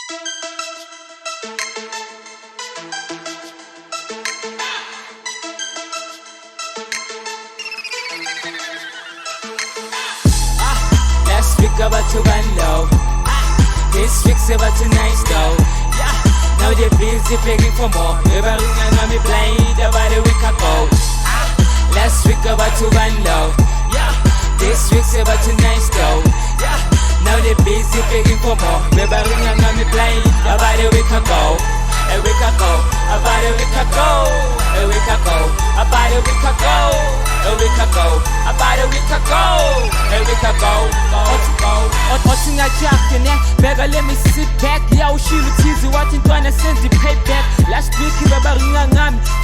Last week about to run low. This week's about to nice though. Now they're busy begging for more. Never ring on me blind about a week ago. Last week about to run low. This week's about to nice though. Now they're busy begging for more. Never ring on me blind about a week ago. A week ago, about a week ago. A week ago, about a week ago. A week ago, about a week ago. A week ago, watching a jacket, beggar, let me sit back. Yeah, she was easy watching trying to send the payback. Last week, he was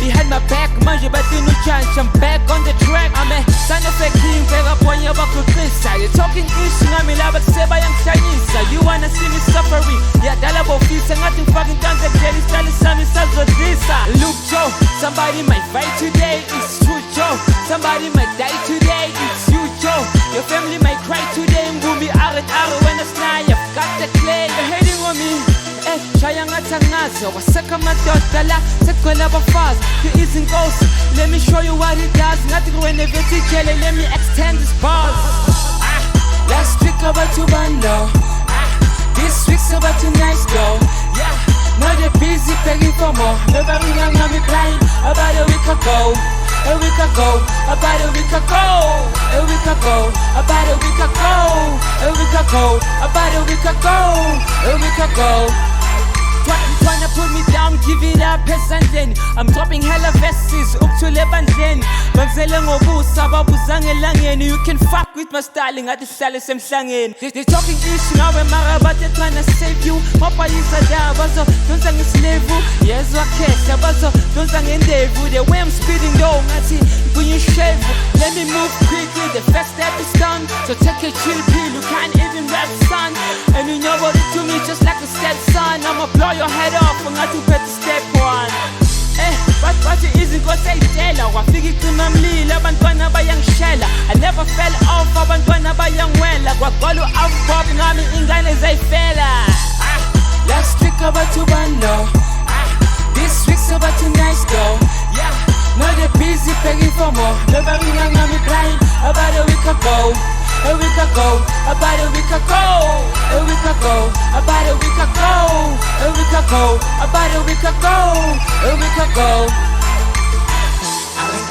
behind my back. Manje, but you know, chance, I'm back on the track. I'm a son of a king, beggar, point your back to this side. You're talking issue, I'm in love, but say by young Chinese. You wanna see me suffering? Yeah, that about fees, and nothing fucking done the daily style. Look, Joe, somebody might fight today. It's true, Joe. Somebody might die today. It's you, Joe. Your family might cry today. Ngumi arrow when it's night. You've got the clay. You're hating on me. Shaya ngatangazo waseka madoda la sekwela bafazi Eazy Nkosi. Let me show you what it does. Ngathi kuwena vethi let me extend this bars. Last week about to run low. This week's about to nice though. Now they're busy begging for more. Never ring on me blind about a week ago. A week ago, about a week ago. A week ago, about a week ago. A week ago, about a week ago. A week ago. Tryna put me down, give it up, then I'm dropping hella verses, up to Lebanon. Bangzele ngobusa, babuzange langeni. You can fuck with my styling, at the salad sem sangin. They talking issue now, mara, but they're tryna save you. Papa is a dabazo, don't sang it's level. Yes, okay, sabazo, don't sang in devu. The way I'm speeding though, ngati, when you shave. Let me move quickly, the first step is done. So take a chill pill, you can't even rap, son. And you know what it do me, just like a stepson. I'ma blow your head off, I'm not too bad to step one. But it isn't gonna say Jella. Wafiki kunamlila, abantwana bayangishela. I never fell off, abantwana bayangwela. Kwagwalo out-pop, ngami ingane zayifela. Last week about to run low. This week's about to nice though. Now they're busy begging for more. Never ring on me blind about a week ago. A week ago, about a week ago. A week ago, about a week ago. A week ago, about a week ago. A week ago.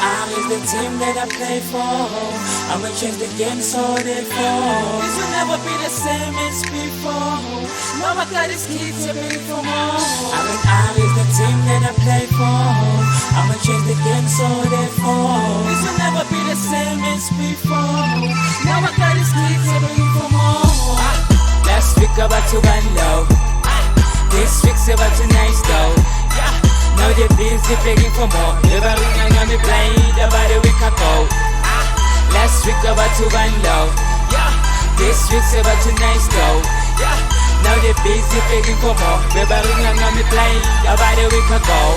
R is the team that I play for. I'ma change the game so therefore this will never be the same as before. Mama got his kids to me for more. R is the team that I play for. I'ma change the game so therefore this will never be the same as before. Now I got his kids to me for more. Last week about to run low. This week's about to nice though. Now they're busy begging for more. Never ring on me blind about a week ago. Last week about to run low. This week's about to nice though. Now they're busy begging for more. Never ring on me blind about a week ago.